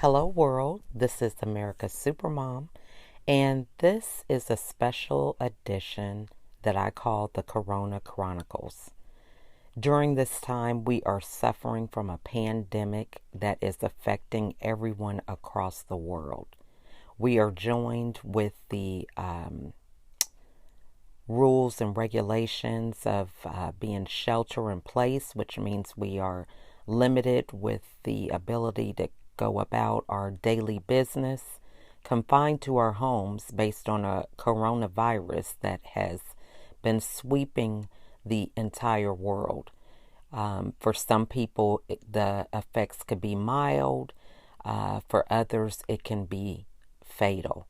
Hello, world. This is America's Supermom, and this is a special edition that I call the Corona Chronicles. During this time, we are suffering from a pandemic that is affecting everyone across the world. We are joined with the rules and regulations of being shelter in place, which means we are limited with the ability to go about our daily business, confined to our homes based on a coronavirus that has been sweeping the entire world. For some people, the effects could be mild. For others, it can be fatal.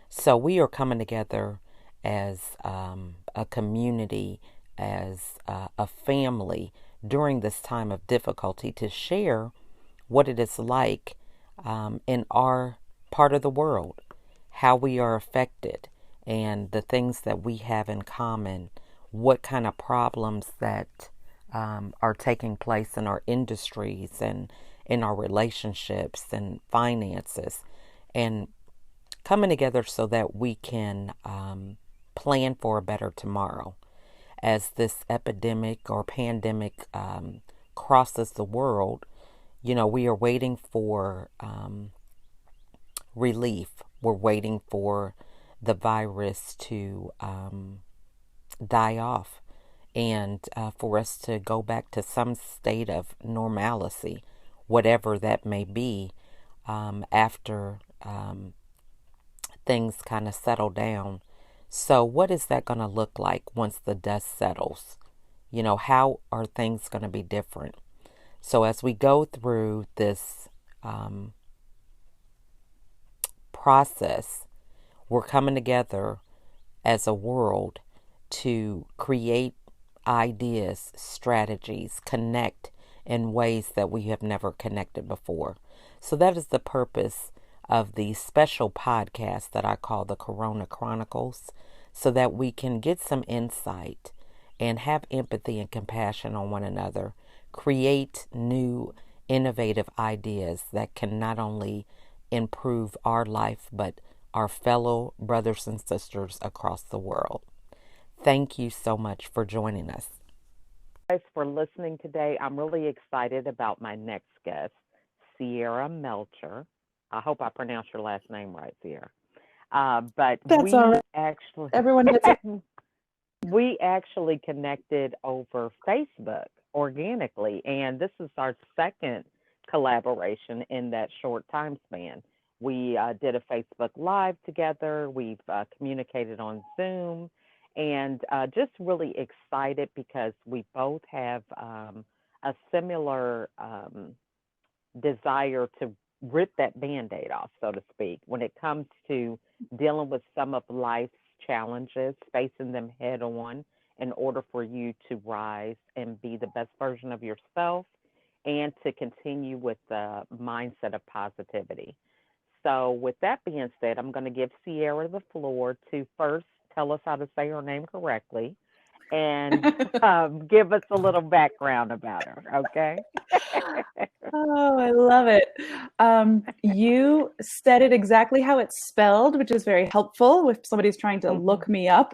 So we are coming together as a community, as a family during this time of difficulty to share what it is like in our part of the world, how we are affected, and the things that we have in common, what kind of problems that are taking place in our industries and in our relationships and finances, and coming together so that we can plan for a better tomorrow. As this epidemic or pandemic crosses the world, we are waiting for relief. We're waiting for the virus to die off and for us to go back to some state of normalcy, whatever that may be, after things kind of settle down. So, what is that going to look like once the dust settles? How are things going to be different? So as we go through this process, we're coming together as a world to create ideas, strategies, connect in ways that we have never connected before. So that is the purpose of the special podcast that I call the Corona Chronicles, so that we can get some insight and have empathy and compassion on one another, create new, innovative ideas that can not only improve our life, but our fellow brothers and sisters across the world. Thank you so much for joining us. Thanks for listening today. I'm really excited about my next guest, Sierra Melcher. I hope I pronounced your last name right, Sierra. But That's all right. actually Everyone gets it. we actually connected over Facebook organically, and this is our second collaboration in that short time span. We did a Facebook Live together. We've communicated on Zoom, and just really excited because we both have a similar desire to rip that band-aid off, so to speak, when it comes to dealing with some of life's challenges, facing them head on in order for you to rise and be the best version of yourself and to continue with the mindset of positivity. So with that being said, I'm going to give Sierra the floor to first tell us how to say her name correctly and give us a little background about her, okay? Oh, I love it. You said it exactly how it's spelled, which is very helpful if somebody's trying to look me up.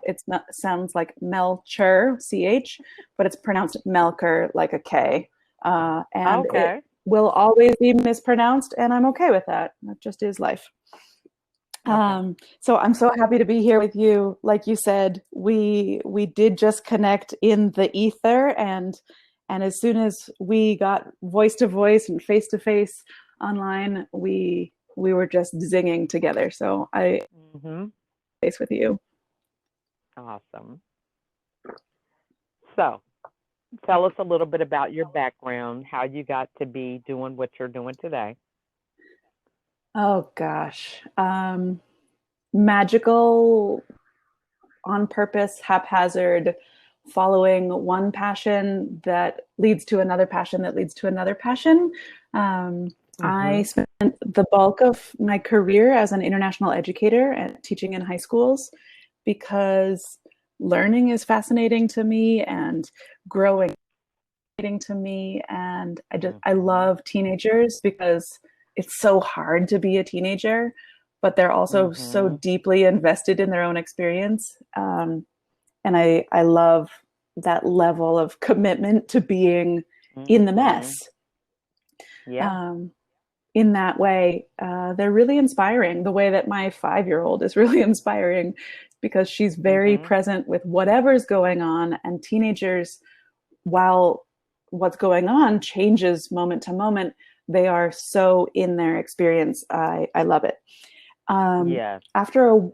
Sounds like Melcher, CH, but it's pronounced Melcher, like a K. And Okay. it will always be mispronounced, and I'm okay with that. That just is life. Okay. So I'm so happy to be here with you. Like you said, we did just connect in the ether, and as soon as we got voice to voice and face to face online, we were just zinging together. So I face with you. Awesome. So tell us a little bit about your background, how you got to be doing what you're doing today. Oh gosh. Magical, on purpose, haphazard, following one passion that leads to another passion that leads to another passion. I spent the bulk of my career as an international educator and teaching in high schools because learning is fascinating to me and growing to me. And I love teenagers because it's so hard to be a teenager, but they're also so Mm-hmm. deeply invested in their own experience. And I love that level of commitment to being in the Mm-hmm. mess. Yeah. Um, in that way, they're really inspiring. The way that my 5-year-old is really inspiring because she's very Mm-hmm. present with whatever's going on. And teenagers, while what's going on changes moment to moment, they are so in their experience. I love it. Um, Yes. after a,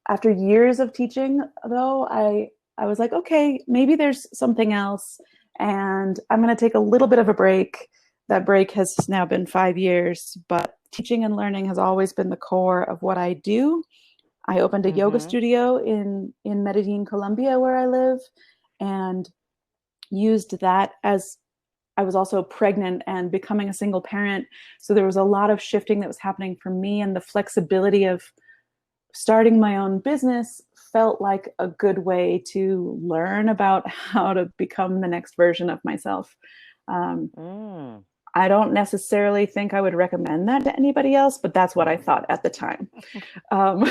after years of teaching, though, I was like, okay, maybe there's something else, and I'm going to take a little bit of a break. That break has now been 5 years, but teaching and learning has always been the core of what I do. I opened a yoga Mm-hmm. studio in Medellin, Colombia, where I live, and used that as I was also pregnant and becoming a single parent. So there was a lot of shifting that was happening for me, and the flexibility of starting my own business felt like a good way to learn about how to become the next version of myself. Um, Mm. I don't necessarily think I would recommend that to anybody else, but that's what I thought at the time. Um,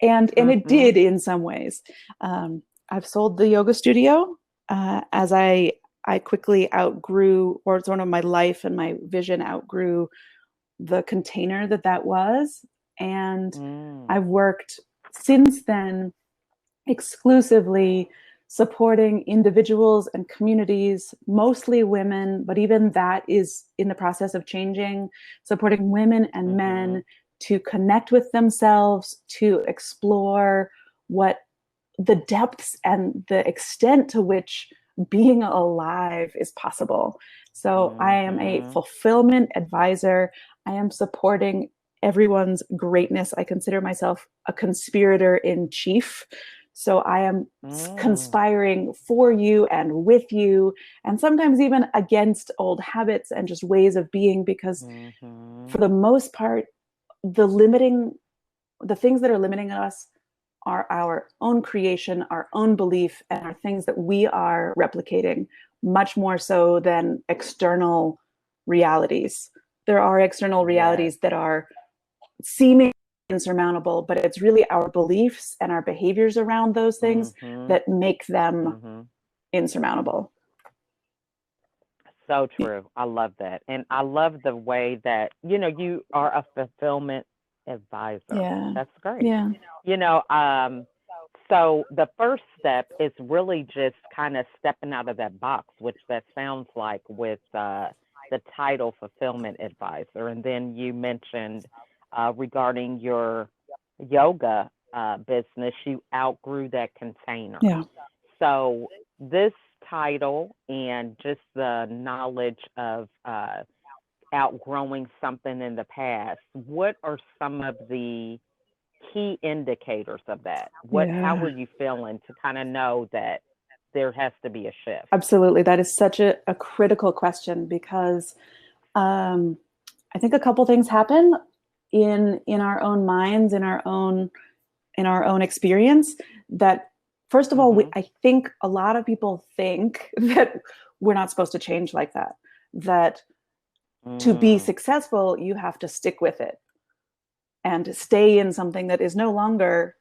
and it Mm-hmm. did in some ways. I've sold the yoga studio as I quickly outgrew, or sort of my life and my vision outgrew the container that that was. And Mm. I've worked since then exclusively supporting individuals and communities, mostly women, but even that is in the process of changing, supporting women and Mm-hmm. men to connect with themselves, to explore what the depths and the extent to which being alive is possible. So I am a Mm-hmm. fulfillment advisor. I am supporting everyone's greatness. I consider myself a conspirator in chief. So I am Mm. conspiring for you and with you, and sometimes even against old habits and just ways of being, because Mm-hmm. for the most part, the limiting, the things that are limiting us are our own creation, our own belief, and are things that we are replicating much more so than external realities. There are external Yes. realities that are seemingly insurmountable, but it's really our beliefs and our behaviors around those things Mm-hmm. that make them Mm-hmm. insurmountable. So true. I love that. And I love the way that, you are a fulfillment advisor. Yeah. That's great. Yeah. You know, um, so the first step is really just kind of stepping out of that box, which that sounds like with the title fulfillment advisor. And then you mentioned regarding your yoga business, you outgrew that container. Yeah. So this title and just the knowledge of outgrowing something in the past, what are some of the key indicators of that? How Yeah. were you feeling to kind of know that there has to be a shift? Absolutely. That is such a critical question because um, I think a couple things happen in our own minds, in our own experience. That first of all, Mhm. I think a lot of people think that we're not supposed to change like that. That to be Mm. successful, you have to stick with it and stay in something that is no longer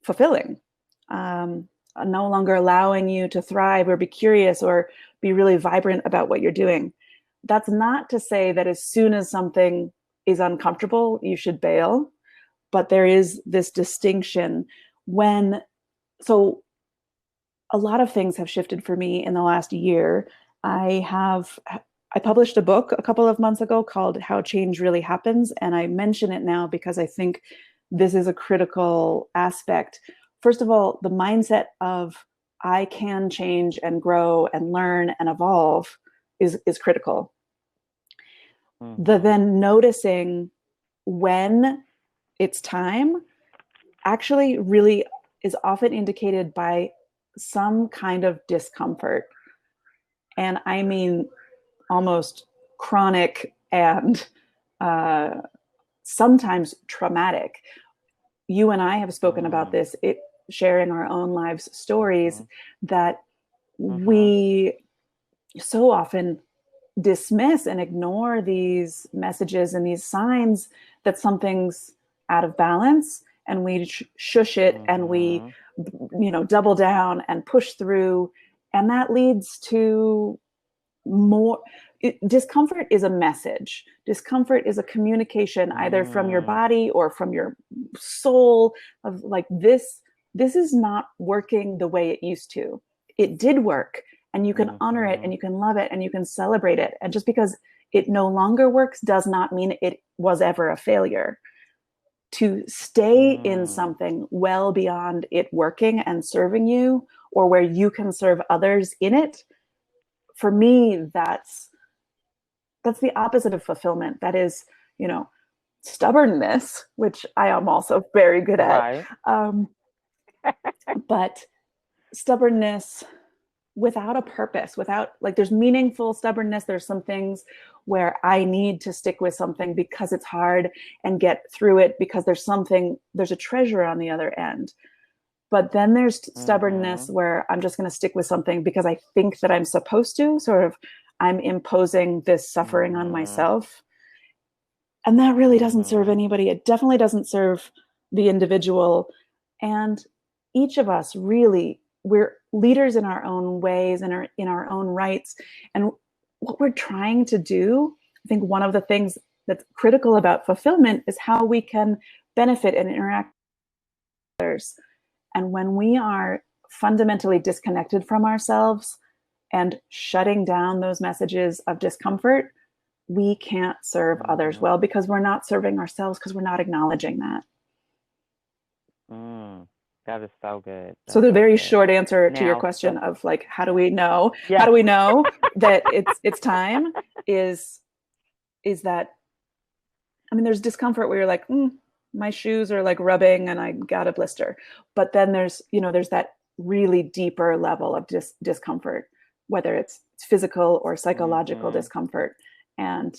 fulfilling, um, no longer allowing you to thrive or be curious or be really vibrant about what you're doing. That's not to say that as soon as something is uncomfortable, you should bail, but there is this distinction when, so a lot of things have shifted for me in the last year. I published a book a couple of months ago called How Change Really Happens, and I mention it now because I think this is a critical aspect. First of all, the mindset of I can change and grow and learn and evolve is critical. The Mhm. then noticing when it's time actually really is often indicated by some kind of discomfort. And I mean almost chronic and uh, sometimes traumatic. You and I have spoken about Mm. this, sharing our own lives stories, Mhm. that Mhm. we so often dismiss and ignore these messages and these signs that something's out of balance, and we shush it, and we, Mm-hmm. double down and push through, and that leads to more discomfort. Is a message. Discomfort is a communication, either from your Mm. body or from your soul, of like, this is not working the way it used to. It did work, and you can honor it, Mm-hmm. and you can love it, and you can celebrate it. And just because it no longer works does not mean it was ever a failure. To stay in Mm. something well beyond it working and serving you, or where you can serve others in it, for me, that's the opposite of fulfillment. That is, you know, stubbornness, which I am also very good at. Right. Um, but stubbornness without a purpose, without, like, there's meaningful stubbornness. There's some things where I need to stick with something because it's hard and get through it, because there's a treasure on the other end. But then there's stubbornness Mm-hmm. where I'm just going to stick with something because I think that I'm supposed to, sort of, I'm imposing this suffering on Mm-hmm. myself. And that really doesn't serve Mm-hmm. anybody. It definitely doesn't serve the individual. And each of us, really, we're leaders in our own ways and in our own rights. And what we're trying to do, I think one of the things that's critical about fulfillment is how we can benefit and interact with others. And when we are fundamentally disconnected from ourselves and shutting down those messages of discomfort, we can't serve others Mm-hmm. well, because we're not serving ourselves, because we're not acknowledging that. Mm. That is so good. So That's the so very good. short answer to your Now, question so of, like, how do we know? How yeah. do we know that it's time? Is that, I mean, there's discomfort where you're like, my shoes are like rubbing and I got a blister. But then there's that really deeper level of discomfort, whether it's physical or psychological Mm-hmm. discomfort. And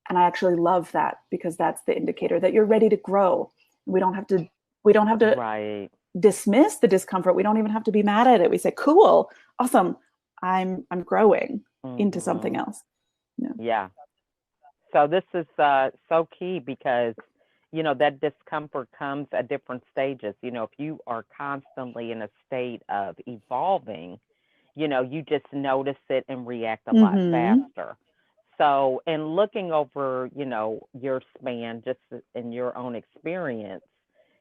I actually love that, because that's the indicator that you're ready to grow. We don't have to we don't have to Right. dismiss the discomfort. We don't even have to be mad at it. We say, cool, awesome. I'm growing into something Mm-hmm. else. Yeah. Yeah. So this is so key because, that discomfort comes at different stages. If you are constantly in a state of evolving, you just notice it and react a lot Mm-hmm. faster. So, in looking over, your span, just in your own experience,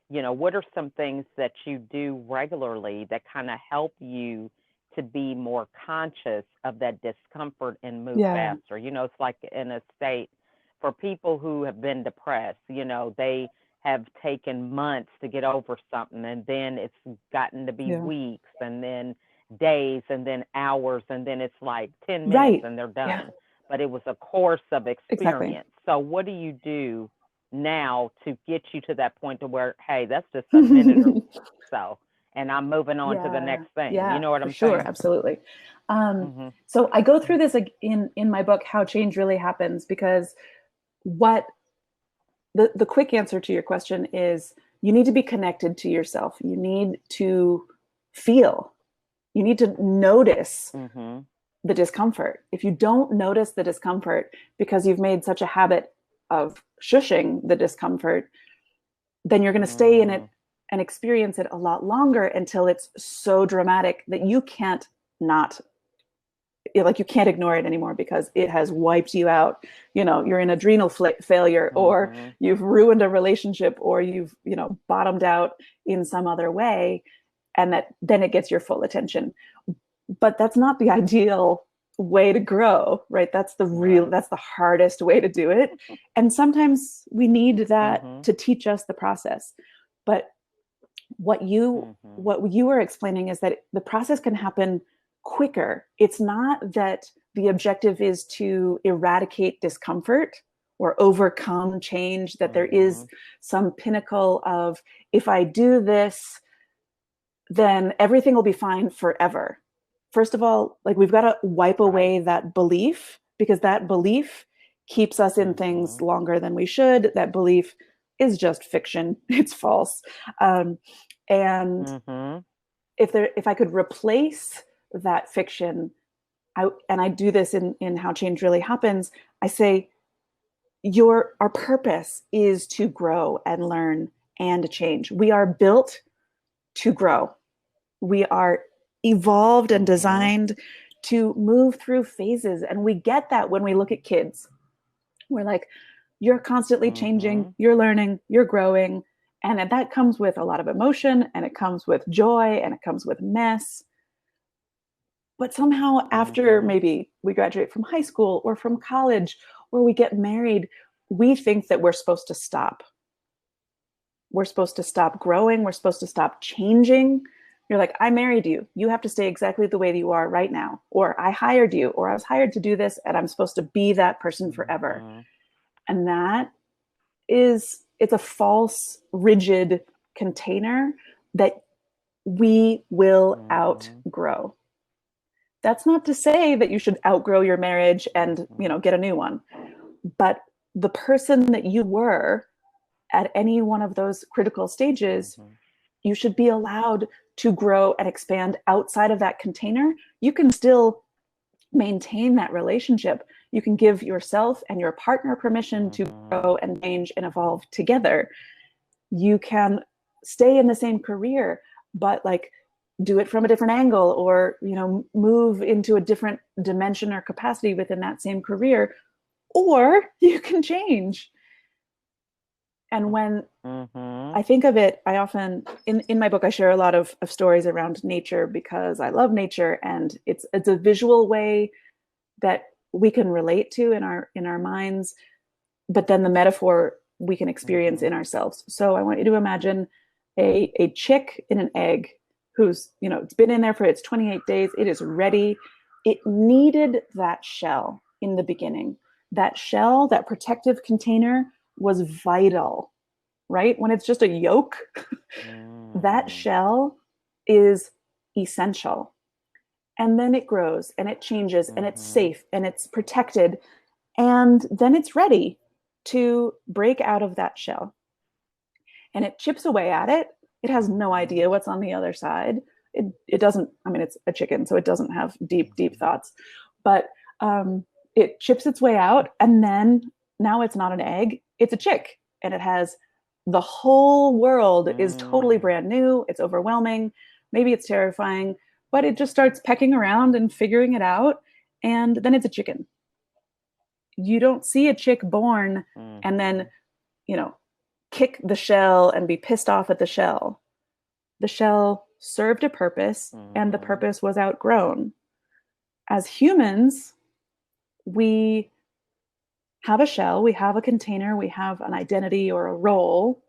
what are some things that you do regularly that kind of help you to be more conscious of that discomfort and move Yeah. faster? It's like in a state for people who have been depressed, they have taken months to get over something, and then it's gotten to be Yeah. weeks, and then days, and then hours, and then it's like 10 minutes Right. and they're Yeah. done. But it was a course of Exactly. experience. So, what do you do now to get you to that point to where, hey, that's just a minute or so, and I'm moving on to the Yeah. next thing. You Yeah, know what for I'm sure. saying? Absolutely. Mhm. So I go through this, like, in my book, How Change Really Happens, because what the quick answer to your question is, you need to be connected to yourself. You need to feel. You need to notice Mhm. the discomfort. If you don't notice the discomfort because you've made such a habit of shushing the discomfort, then you're going to stay in it Mm. and experience it a lot longer, until it's so dramatic that you can't not, like, you can't ignore it anymore, because it has wiped you out. You're in adrenal failure, or Mhm. you've ruined a relationship, or you've, bottomed out in some other way, and that then it gets your full attention. But that's not the ideal way to grow, right? Right. That's the hardest way to do it. And sometimes we need that Mhm. to teach us the process. But what you Mhm. what you were explaining is that the process can happen quicker. It's not that the objective is to eradicate discomfort or overcome change, that there is Mhm. some pinnacle of, if I do this, then everything will be fine forever. First of all, like, we've got to wipe Right. away that belief, because that belief keeps us in things Mhm. longer than we should. That belief is just fiction. It's false. Um, and Mhm. if I could replace that fiction I do this in How Change Really Happens. I say, our purpose is to grow and learn and change. We are built to grow. We are evolved and Mm-hmm. designed to move through phases. And we get that when we look at kids. We're like, you're constantly changing, Mm-hmm. you're learning, you're growing. And that comes with a lot of emotion, and it comes with joy, and it comes with mess. But somehow, after Mm-hmm. maybe we graduate from high school or from college or we get married, we think that we're supposed to stop. We're supposed to stop growing. We're supposed to stop changing. You're like, I married you. You have to stay exactly the way that you are right now. Or I hired you, or I was hired to do this, and I'm supposed to be that person forever. Mm-hmm. And that it's a false, rigid container that we will Mm-hmm. outgrow. That's not to say that you should outgrow your marriage and, Mm-hmm. get a new one. But the person that you were at any one of those critical stages, Mm-hmm. you should be allowed to grow and expand outside of that container. You can still maintain that relationship. You can give yourself and your partner permission to Mm-hmm. grow and change and evolve together. You can stay in the same career, but like do it from a different angle, or move into a different dimension or capacity within that same career, or you can change. And when Mm-hmm. I think of it, I often in my book I share a lot of stories around nature because I love nature, and it's a visual way that we can relate to in our minds, but then the metaphor we can experience Mm-hmm. in ourselves. So I want you to imagine a chick in an egg who's, it's been in there for its 28 days. It is ready. It needed that shell in the beginning. That shell, that protective container, was vital, right? When it's just a yolk, that Mm-hmm. shell is essential. And then it grows and it changes and it's Mm-hmm. safe and it's protected. And then it's ready to break out of that shell. And it chips away at it. It has no Mm-hmm. idea what's on the other side. It doesn't, I mean, it's a chicken, so it doesn't have deep, deep thoughts. But it chips its way out. And then now it's not an egg, it's a chick. And it has the whole world is totally Mm-hmm. brand new. It's overwhelming. Maybe it's terrifying, but it just starts pecking around and figuring it out. And then it's a chicken. You don't see a chick born and then, Mm-hmm. you know, kick the shell and be pissed off at the shell. The shell served a purpose and the Mm-hmm. purpose was outgrown. As humans, we have a shell, we have a container, we have an identity or a role.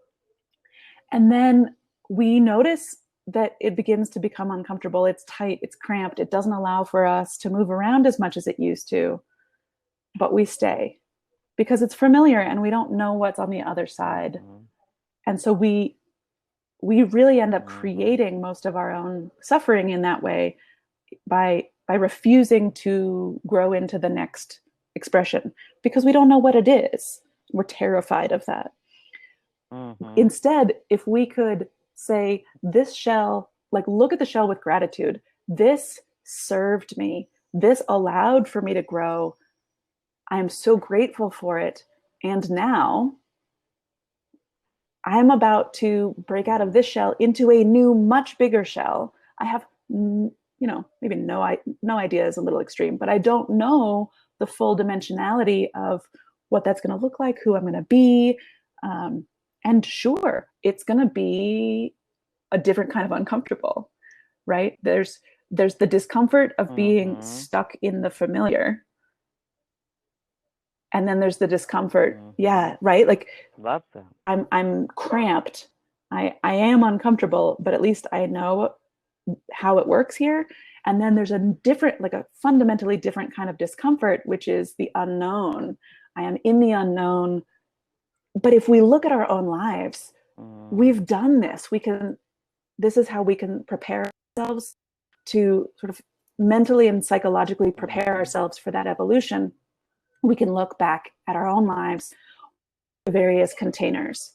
And then we notice that it begins to become uncomfortable. It's tight, it's cramped, it doesn't allow for us to move around as much as it used to. But we stay because it's familiar and we don't know what's on the other side. Mm-hmm. And so we really end up Mm-hmm. creating most of our own suffering in that way by refusing to grow into the next expression because we don't know what it is. We're terrified of that. Mm-hmm. Instead, if we could say, this shell, like look at the shell with gratitude, this served me, this allowed for me to grow. I am so grateful for it. And now I'm about to break out of this shell into a new, much bigger shell. I have, maybe no idea is a little extreme, but I don't know the full dimensionality of what that's going to look like, who I'm going to be. Um, and sure, it's going to be a different kind of uncomfortable, right? There's the discomfort of being Mm-hmm. stuck in the familiar, and then there's the discomfort, Mm-hmm. yeah, right, like Love that. I'm cramped. I am uncomfortable, but at least I know how it works here. And then there's a different, like a fundamentally different kind of discomfort, which is the unknown. I am in the unknown. But if we look at our own lives, Mm-hmm. we've done this. This is how we can prepare ourselves to sort of mentally and psychologically prepare Mm-hmm. ourselves for that evolution. We can look back at our own lives, various containers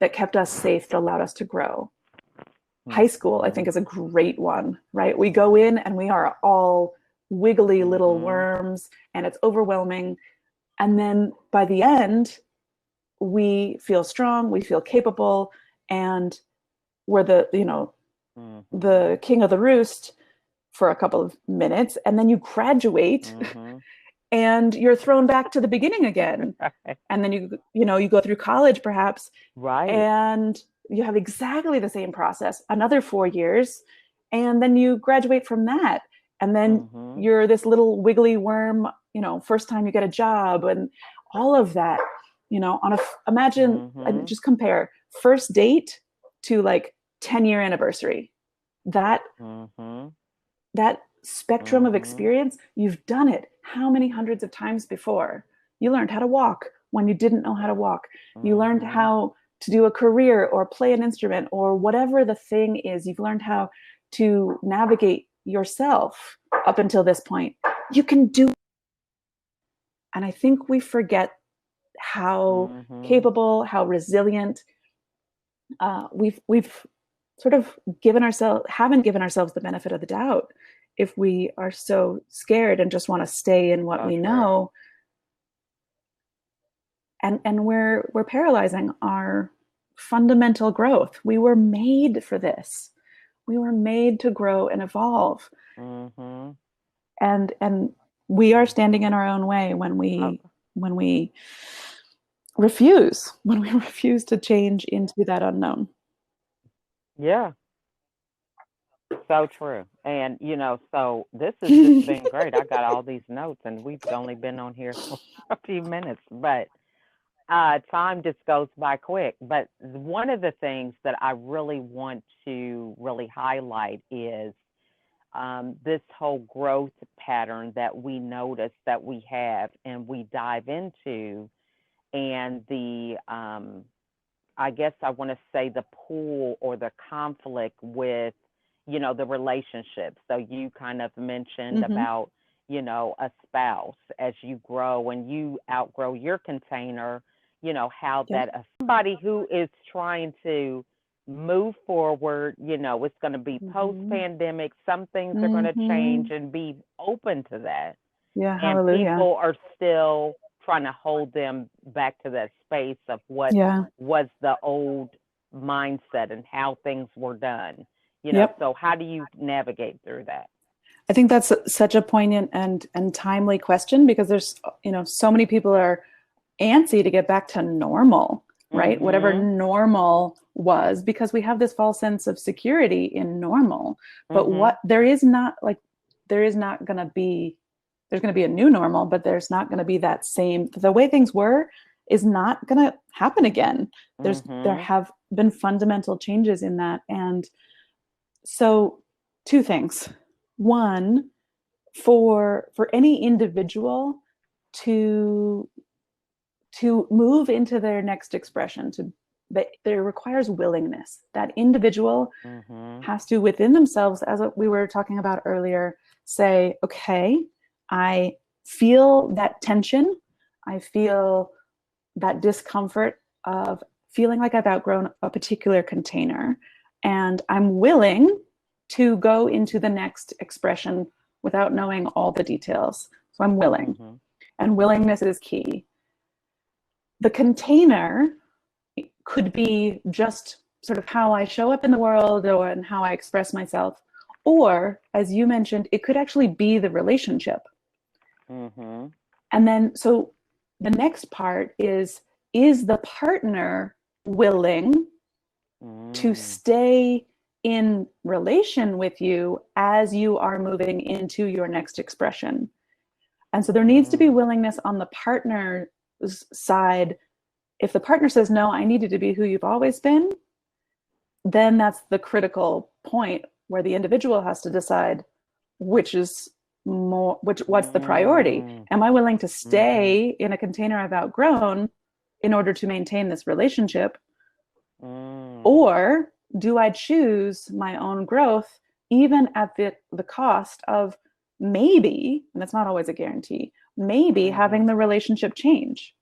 that kept us safe, that allowed us to grow. High school, I Mm-hmm. think, is a great one, right? We go in and we are all wiggly little Mm-hmm. worms, and it's overwhelming. And then by the end, we feel strong, we feel capable, and we're the Mm-hmm. king of the roost for a couple of minutes, and then you graduate Mm-hmm. and you're thrown back to the beginning again. And then you go through college perhaps, Right. and you have exactly the same process, another 4 years, and then you graduate from that. And then Mm-hmm. you're this little wiggly worm, first time you get a job and all of that, imagine, Mm-hmm. just compare first date to like 10-year anniversary. That Mm-hmm. that spectrum of Mm-hmm. experience, you've done it how many hundreds of times before. You learned how to walk when you didn't know how to walk. You learned Mm-hmm. how to do a career or play an instrument or whatever the thing is. You've learned how to navigate yourself up until this point. You can do it. And I think we forget how Mm-hmm. capable, how resilient, we've sort of haven't given ourselves the benefit of the doubt if we are so scared and just want to stay in what So we true. know, and we're paralyzing our fundamental growth. We were made for this. We were made to grow and evolve, Mm-hmm. and we are standing Mm-hmm. in our own way when Oh, we when we refuse to change into that unknown. yeah. So true. And, so this has just been great. I got all these notes and we've only been on here for a few minutes, but time just goes by quick. But one of the things that I really want to really highlight is this whole growth pattern that we notice that we have and we dive into, and I guess I want to say the pull or the conflict with, the relationship. So you kind of mentioned Mm-hmm. about, a spouse as you grow and you outgrow your container, how Yep. that somebody who is trying to move forward, it's going to be post Mm-hmm. pandemic, some things are going to Mm-hmm. change and be open to that, Yeah. and Hallelujah. people are still trying to hold them back to that space of what Yeah. was the old mindset and how things were done. Yep. So how do you navigate through that? I think that's such a poignant and timely question, because there's, so many people are antsy to get back to normal, right? Whatever Mhm. normal was, because we have this false sense of security in normal. But Mhm. there is not going to be, there's going to be a new normal, but there's not going to be that same, the way things were is not going to happen again. There Mhm. have been fundamental changes in that. And so, two things. One, for any individual to move into their next expression, that there requires willingness. That individual Mhm. has to, within themselves, as we were talking about earlier, say, okay, I feel that tension, I feel that discomfort of feeling like I've outgrown a particular container, and I'm willing to go into the next expression without knowing all the details. So I'm willing, Mhm. and willingness is key. The container could be just sort of how I show up in the world or and how I express myself. Or, as you mentioned, it could actually be the relationship. Mhm. And then, so the next part is the partner willing to Mm. stay in relation with you as you are moving into your next expression? And so there needs to be Mm. willingness on the partner's side. If the partner says, no, I need you to be who you've always been, then that's the critical point where the individual has to decide which is what's the priority. Mm. Am I willing to Mhm. stay in a container I've outgrown in order to maintain this relationship? Mm. Or do I choose my own growth, even at the cost of maybe, and it's not always a guarantee, maybe having Mhm. the relationship change?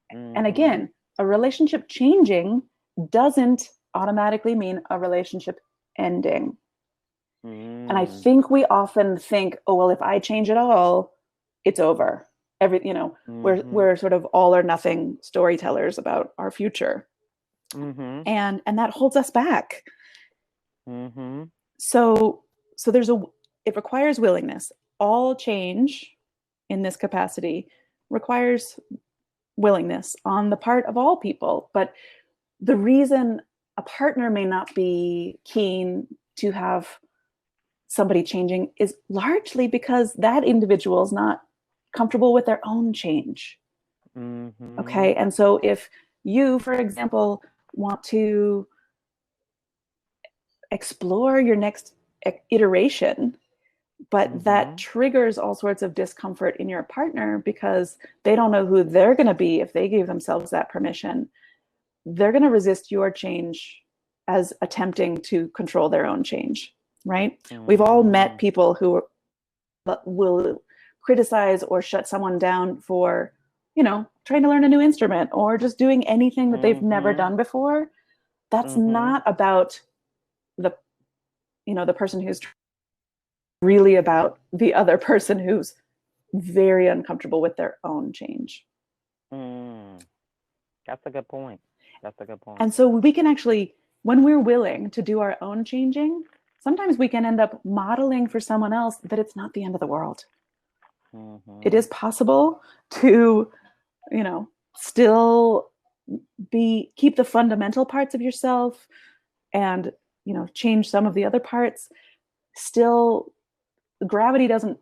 And Mhm. again, a relationship changing doesn't automatically mean a relationship ending. And I Mm. think we often think, oh, well, if I change at all, it's over. Mm-hmm. We're sort of all or nothing storytellers about our future. Mm-hmm. And that holds us back. Mm-hmm. So so there's a it requires willingness. All change in this capacity requires willingness on the part of all people. But the reason a partner may not be keen to have somebody changing is largely because that individual is not comfortable with their own change. Mm-hmm. Okay. And so if you, for example, want to explore your next iteration, but that Mm-hmm. triggers all sorts of discomfort in your partner because they don't know who they're going to be if they gave themselves that permission, they're going to resist your change as attempting to control their own change, right? We've all met Mm. people who will criticize or shut someone down for, trying to learn a new instrument or just doing anything that they've never Mm-hmm. done before. That's Mm-hmm. not about the, the person who's really about the other person who's very uncomfortable with their own change. Mm. That's a good point. That's a good point. And so we can actually, when we're willing to do our own changing, sometimes we can end up modeling for someone else that it's not the end of the world. It Mm-hmm. is possible to, still keep the fundamental parts of yourself and, change some of the other parts. Still, gravity doesn't,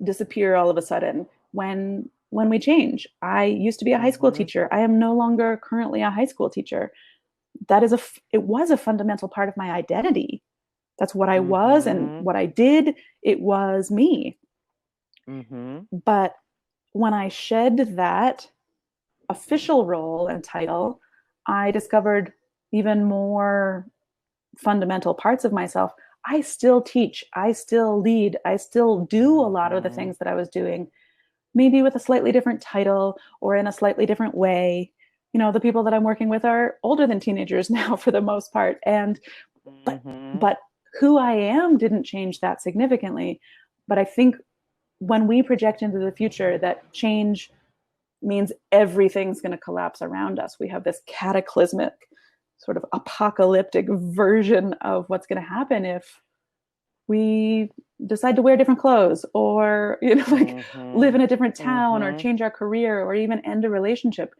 disappear all of a sudden when we change. I used to be a high school Mm-hmm. teacher. I am no longer currently a high school teacher. It was a fundamental part of my identity. That's what I was and Mm-hmm. what I did. It was me. Mm-hmm. But when I shed that official role and title, I discovered even more fundamental parts of myself. I still teach, I still lead, I still do a lot of the Mm-hmm. things that I was doing, maybe with a slightly different title or in a slightly different way. The people that I'm working with are older than teenagers now for the most part. And but Mm-hmm. but who I am didn't change that significantly. But I think when we project into the future that change means everything's going to collapse around us, we have this cataclysmic sort of apocalyptic version of what's going to happen if we decide to wear different clothes or like live Mm-hmm. in a different town or Mm-hmm. change our career or even end a relationship.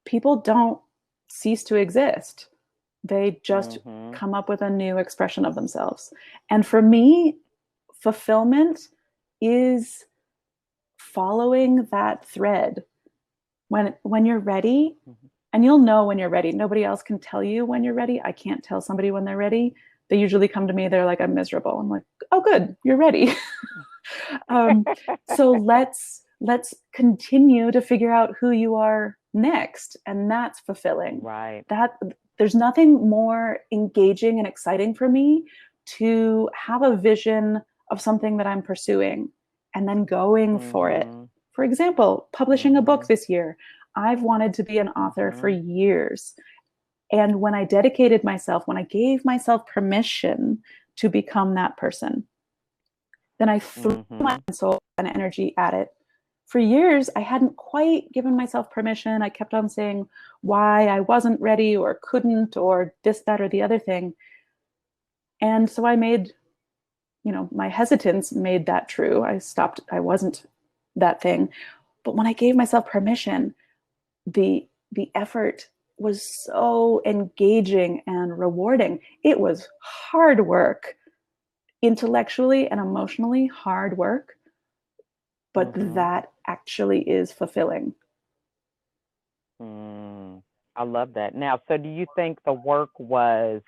People don't cease to exist. They just Mm-hmm. come up with a new expression of themselves. And for me, fulfillment is following that thread. When you're ready, and you'll know when you're ready. Nobody else can tell you when you're ready. I can't tell somebody when they're ready. They usually come to me, they're like, I'm miserable. I'm like, oh good, you're ready. um, so let's continue to figure out who you are next, and that's fulfilling. Right. That there's nothing more engaging and exciting for me to have a vision of something that I'm pursuing and then going for it. Mm-hmm. For example, publishing a book Mm-hmm. this year. I've wanted to be an author for Mm-hmm. years. And when I dedicated myself, when I gave myself permission to become that person, then I threw my Mm-hmm. soul and energy at it. For years, I hadn't quite given myself permission. I kept on saying why I wasn't ready or couldn't or this, that, or the other thing. And so my hesitance made that true. I wasn't that thing. But when I gave myself permission, the effort was so engaging and rewarding. It was hard work, intellectually and emotionally hard work, but Mm-hmm. that actually is fulfilling. Mm. I love that. Now, so do you think the work was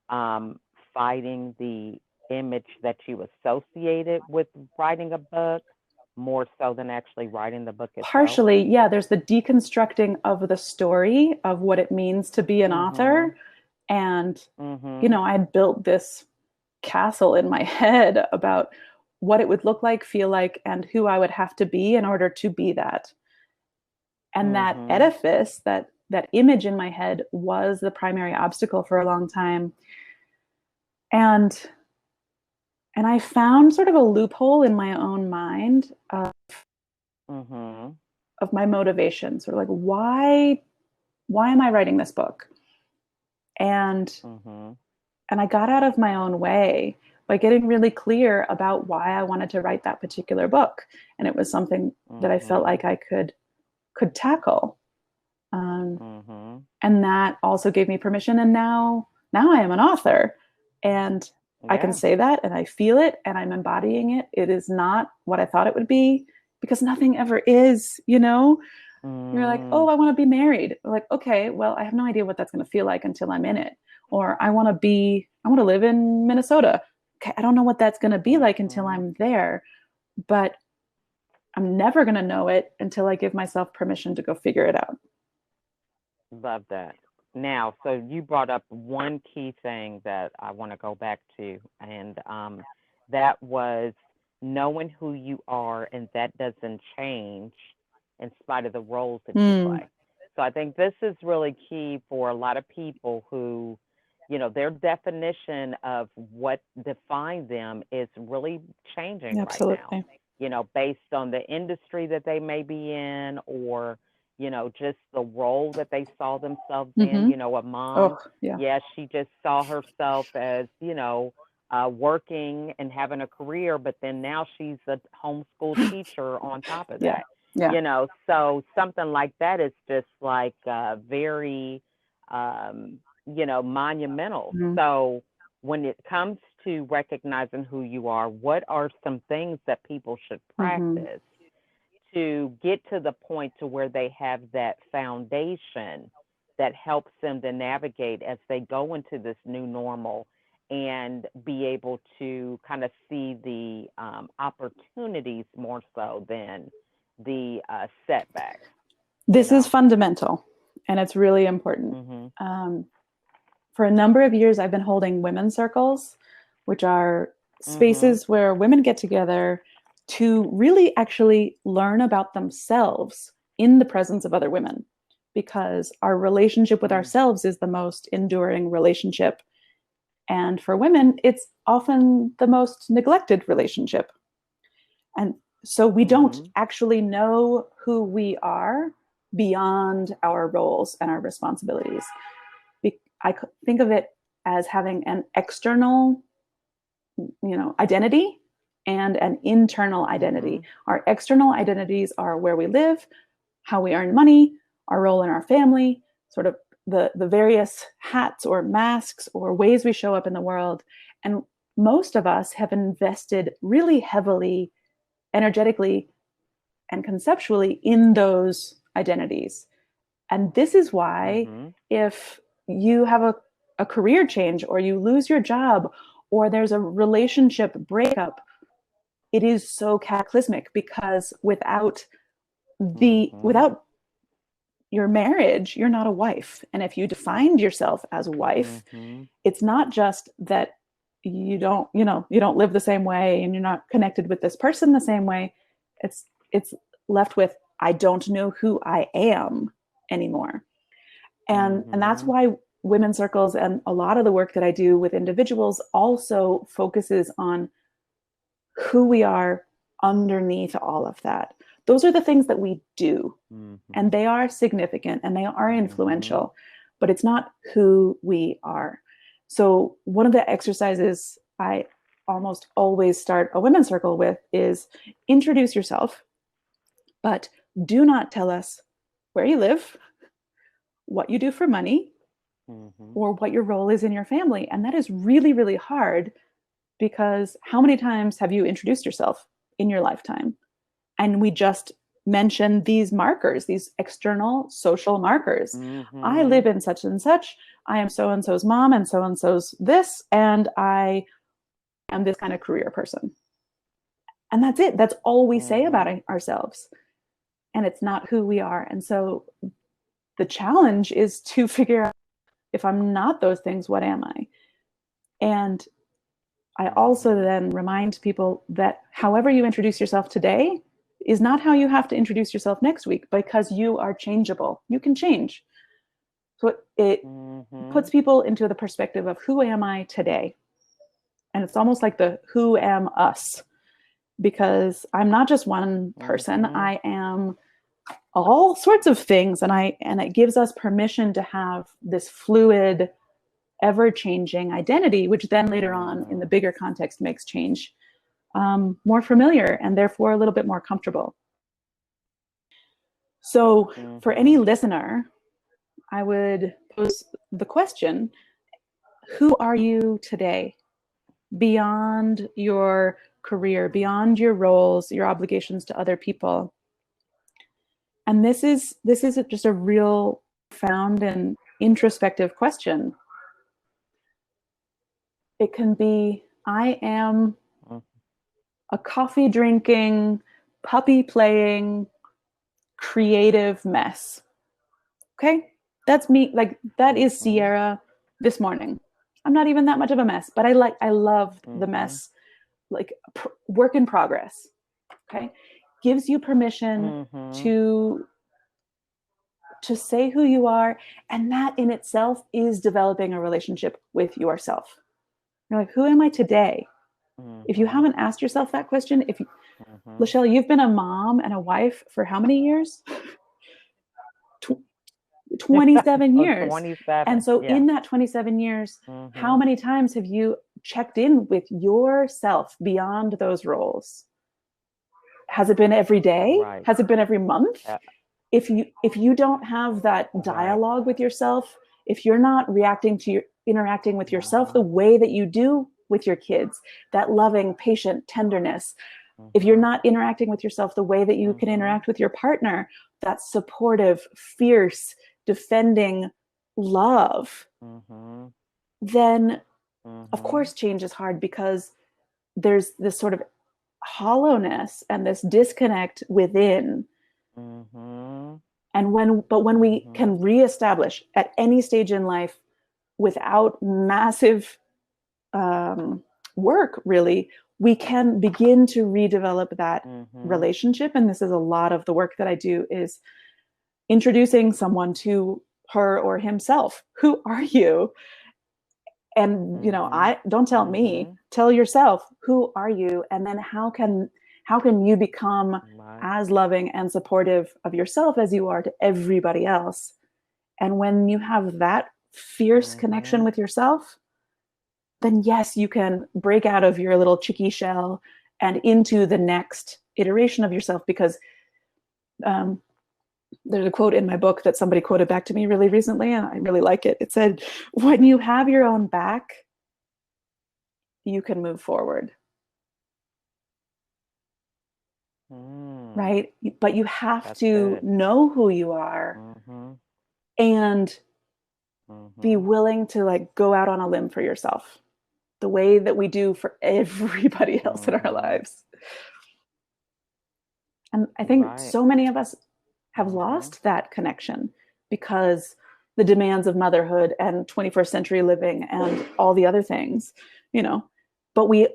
um, fighting the image that you associated with writing a book more so than actually writing the book itself? Partially, yeah, there's the deconstructing of the story of what it means to be an Mm-hmm. author. And, Mm-hmm. I had built this castle in my head about what it would look like, feel like, and who I would have to be in order to be that. And that Mm-hmm. edifice, that image in my head was the primary obstacle for a long time. And I found sort of a loophole in my own mind Mm-hmm. of my motivation. Sort of like, why am I writing this book? And Mm-hmm. I got out of my own way by getting really clear about why I wanted to write that particular book. And it was something that I felt Mm-hmm. like I could tackle. Um, Mm-hmm. and that also gave me permission. And now I am an author, and I can Yeah. say that, and I feel it, and I'm embodying it. It is not what I thought it would be, because nothing ever is. You're like, Mm. oh, I want to be married. Like, okay, well, I have no idea what that's going to feel like until I'm in it. Or I want to live in Minnesota. Okay, I don't know what that's going to be like until Mm-hmm. I'm there, but I'm never going to know it until I give myself permission to go figure it out. Love that. Now, so you brought up one key thing that I want to go back to, and that was knowing who you are, and that doesn't change in spite of the roles that you Mm, play. So I think this is really key for a lot of people who, their definition of what defines them is really changing right now, absolutely. based on the industry that they may be in, or just the role that they saw themselves in. Mm-hmm. A Oh, mom, yeah. yes, she just saw herself as, working and having a career, but then now she's a homeschool teacher on top of Yeah. that. Yeah. So something like that is just like very, monumental. Mm-hmm. So when it comes to recognizing who you are, what are some things that people should Mm-hmm. practice to get to the point to where they have that foundation that helps them to navigate as they go into this new normal and be able to kind of see the opportunities more so than the setbacks, you This is know? fundamental, and it's really important. Mhm. Um, for a number of years, I've been holding women's circles, which are Mhm. spaces where women get together to really actually learn about themselves in the presence of other women, because our relationship with Mm. ourselves is the most enduring relationship. And for women, it's often the most neglected relationship. And so we don't Mhm. actually know who we are beyond our roles and our responsibilities. I think of it as having an external, identity and an internal identity. Mhm. Our external identities are where we live, how we earn money, our role in our family, sort of the various hats or masks or ways we show up in the world. And most of us have invested really heavily, energetically, and conceptually in those identities. And this is why, Mhm. if you have a career change, or you lose your job, or there's a relationship breakup, it is so cataclysmic, because Mhm. without your marriage, you're not a wife. And if you defined yourself as a wife, Mhm. it's not just that you don't live the same way and you're not connected with this person the same way. It's left with, I don't know who I am anymore. And that's Mhm. why women's circles and a lot of the work that I do with individuals also focuses on who we are underneath all of that. Those are the things that we do, and Mhm. they are significant and they are Mhm. influential, but it's not who we are. So one of the exercises I almost always start a women's circle with is, introduce yourself, but do not tell us where you live, what you do for money, Mhm. or what your role is in your family. And that is really, really hard, because how many times have you introduced yourself in your lifetime? And we just mention these markers, these external social markers. I live Mhm. in such and such. I am so and so's mom, and so's this, and I am this kind of career person. And that's it. That's all we say about Mhm. ourselves. And it's not who we are. And so the challenge is to figure out, if I'm not those things, what am I? And I also Mhm. then remind people that however you introduce yourself today is not how you have to introduce yourself next week, because you are changeable. You can change. So it puts Mhm. people into the perspective of, who am I today? And it's almost like the who am us, because I'm not just one person. I am all sorts of things, and it gives us permission to have this fluid, ever-changing identity, which then later on in the bigger context makes change more familiar and therefore a little bit more comfortable. So for any listener, I would pose the question, who are you today? Beyond your career, beyond your roles, your obligations to other people. And this is just a real profound and introspective question. It can be, I am a coffee drinking, puppy playing, creative mess. Okay? That's me. Like, that is Sierra this morning. I'm not even that much of a mess, but I love the mess, like work in progress. Okay? Gives you permission to say who you are, and that in itself is developing a relationship with yourself. You're like, who am I today? If you haven't asked yourself that question, Lachelle, you've been a mom and a wife for how many years? 27 years. 27. And so in that 27 years, how many times have you checked in with yourself beyond those roles? Has it been every day? Right. Has it been every month? If you don't have that dialogue with yourself, if you're not interacting with yourself the way that you do with your kids, that loving, patient tenderness, if you're not interacting with yourself the way that you can interact with your partner, that supportive, fierce, defending love, then of course change is hard, because there's this sort of hollowness and this disconnect within. And when we can reestablish at any stage in life without massive work, really, we can begin to redevelop that relationship. And this is a lot of the work that I do, is introducing someone to her or himself. Who are you? And I don't tell me, tell yourself, who are you? And then how can you become as loving and supportive of yourself as you are to everybody else? And when you have that fierce connection with yourself, then yes, you can break out of your little chicky shell and into the next iteration of yourself. Because there's a quote in my book that somebody quoted back to me really recently, and I really like it. It said, when you have your own back, you can move forward. Right? But you have to know who you are and be willing to like go out on a limb for yourself, the way that we do for everybody else in our lives. And I think so many of us have lost that connection because the demands of motherhood and 21st century living and all the other things, but I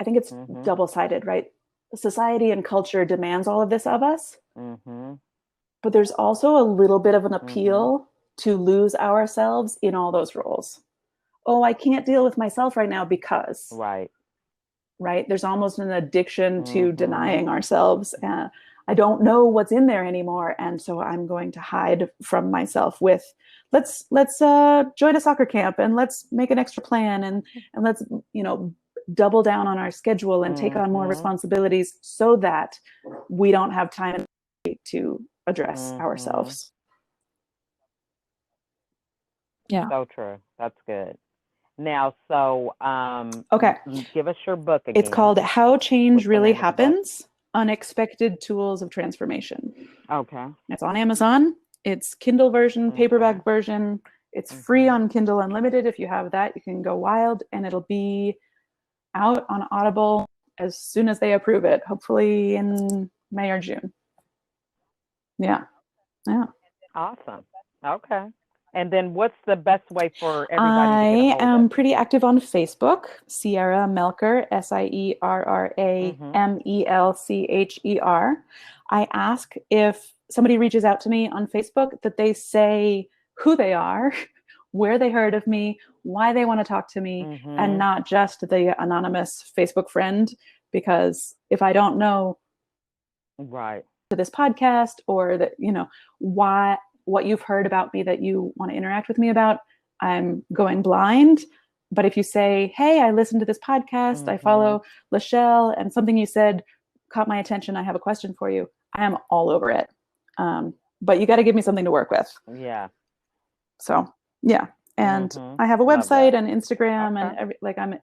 think it's double-sided, right? Society and culture demands all of this of us, but there's also a little bit of an appeal to lose ourselves in all those roles. Oh, I can't deal with myself right now because, right? There's almost an addiction to denying ourselves. I don't know what's in there anymore, and so I'm going to hide from myself with let's join a soccer camp, and let's make an extra plan, and let's double down on our schedule and take on more responsibilities so that we don't have time to address ourselves. Yeah. So true. That's good. Now, so okay, give us your book again. It's called How Change Really Happens: Unexpected Tools of Transformation. Okay. It's on Amazon. It's Kindle version, paperback version. It's free on Kindle Unlimited. If you have that, you can go wild, and it'll be out on Audible as soon as they approve it, hopefully in May or June. Yeah. Awesome. Okay. And then what's the best way for everybody to get a hold I am pretty active on Facebook, Sierra Melcher, SIERRA MELCHER. I ask if somebody reaches out to me on Facebook that they say who they are, where they heard of me, why they want to talk to me, and not just the anonymous Facebook friend. Because if I don't know Right. to this podcast, or that, why, what you've heard about me that you want to interact with me about, I'm going blind. But if you say, hey, I listened to this podcast, I follow Lachelle, and something you said caught my attention, I have a question for you, I am all over it. But you got to give me something to work with. Yeah. So yeah. And I have a website and Instagram, and I'm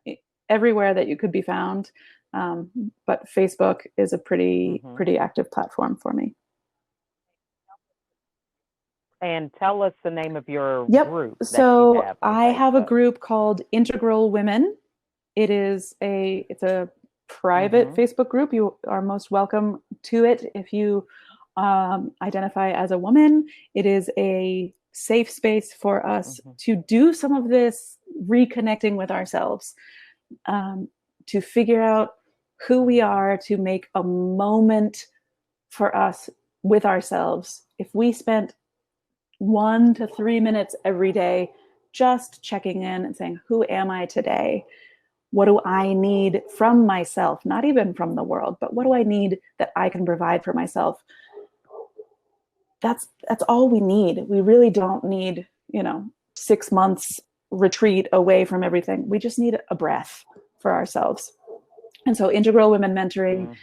everywhere that you could be found. But Facebook is a pretty active platform for me. And tell us the name of your Yep. group. So I have a group called Integral Women. It's a private Facebook group. You are most welcome to it if you identify as a woman. It is a safe space for us to do some of this reconnecting with ourselves, to figure out who we are, to make a moment for us with ourselves. If we spent 1 to 3 minutes every day just checking in and saying, who am I today? What do I need from myself? Not even from the world, but what do I need that I can provide for myself? That's all we need. We really don't need, 6 months retreat away from everything. We just need a breath for ourselves. And so Integral Women Mentoring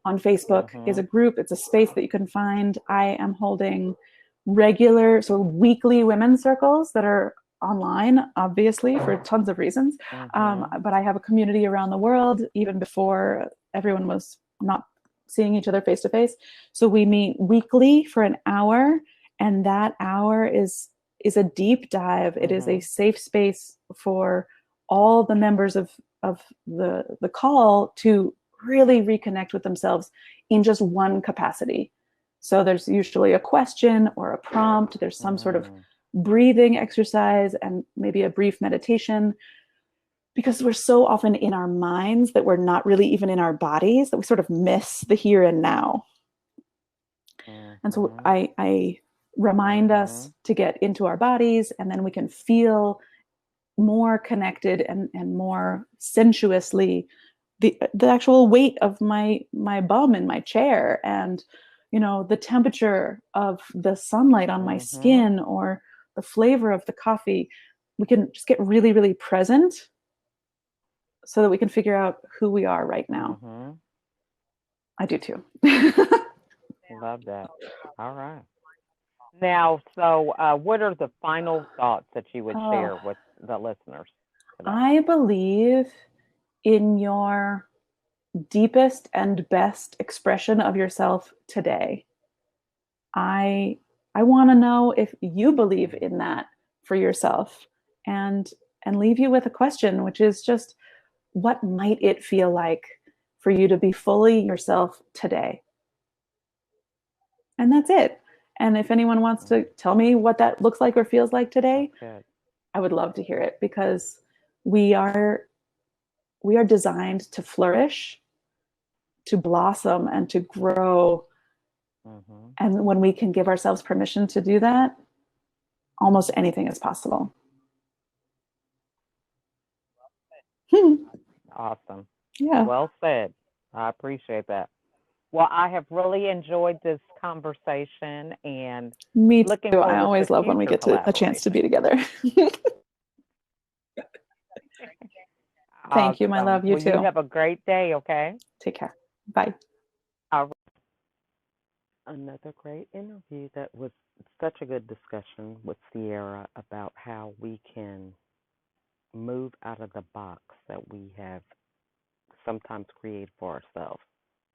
on Facebook is a group. It's a space that you can find. I am holding regular, so weekly women's circles that are online, obviously, for tons of reasons. But I have a community around the world, even before everyone was not seeing each other face to face. So we meet weekly for an hour, and that hour is a deep dive. It is a safe space for all the members of the call to really reconnect with themselves in just one capacity. So there's usually a question or a prompt. There's some sort of breathing exercise and maybe a brief meditation, because we're so often in our minds that we're not really even in our bodies, that we sort of miss the here and now. And so I remind us to get into our bodies, and then we can feel more connected and more sensuously the actual weight of my bum in my chair, and the temperature of the sunlight on my skin, or the flavor of the coffee. We can just get really, really present so that we can figure out who we are right now. I do too. Love that. All right. Now, so what are the final thoughts that you would share with the listeners today? I believe in your deepest and best expression of yourself today. I want to know if you believe in that for yourself, and leave you with a question, which is just, what might it feel like for you to be fully yourself today? And that's it. And if anyone wants to tell me what that looks like or feels like today, I would love to hear it, because we are designed to flourish, to blossom, and to grow. And when we can give ourselves permission to do that, almost anything is possible. Awesome. Yeah. Well said. I appreciate that. Well, I have really enjoyed this conversation, and me looking too. forward I always to love when we get a chance to be together. Thank you, my love. You too. You have a great day, okay? Take care. Bye. Another great interview. That was such a good discussion with Sierra about how we can move out of the box that we have sometimes created for ourselves.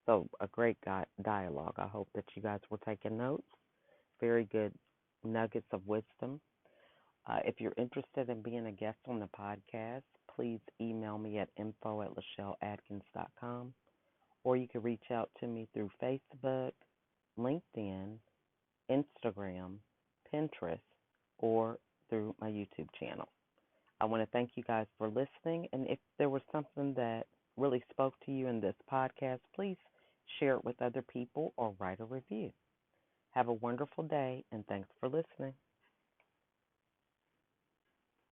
So, a great dialogue. I hope that you guys were taking notes. Very good nuggets of wisdom. If you're interested in being a guest on the podcast, please email me at info@lachelleadkins.com, or you can reach out to me through Facebook, LinkedIn, Instagram, Pinterest, or through my YouTube channel. I want to thank you guys for listening, and if there was something that really spoke to you in this podcast, please share it with other people or write a review. Have a wonderful day, and thanks for listening.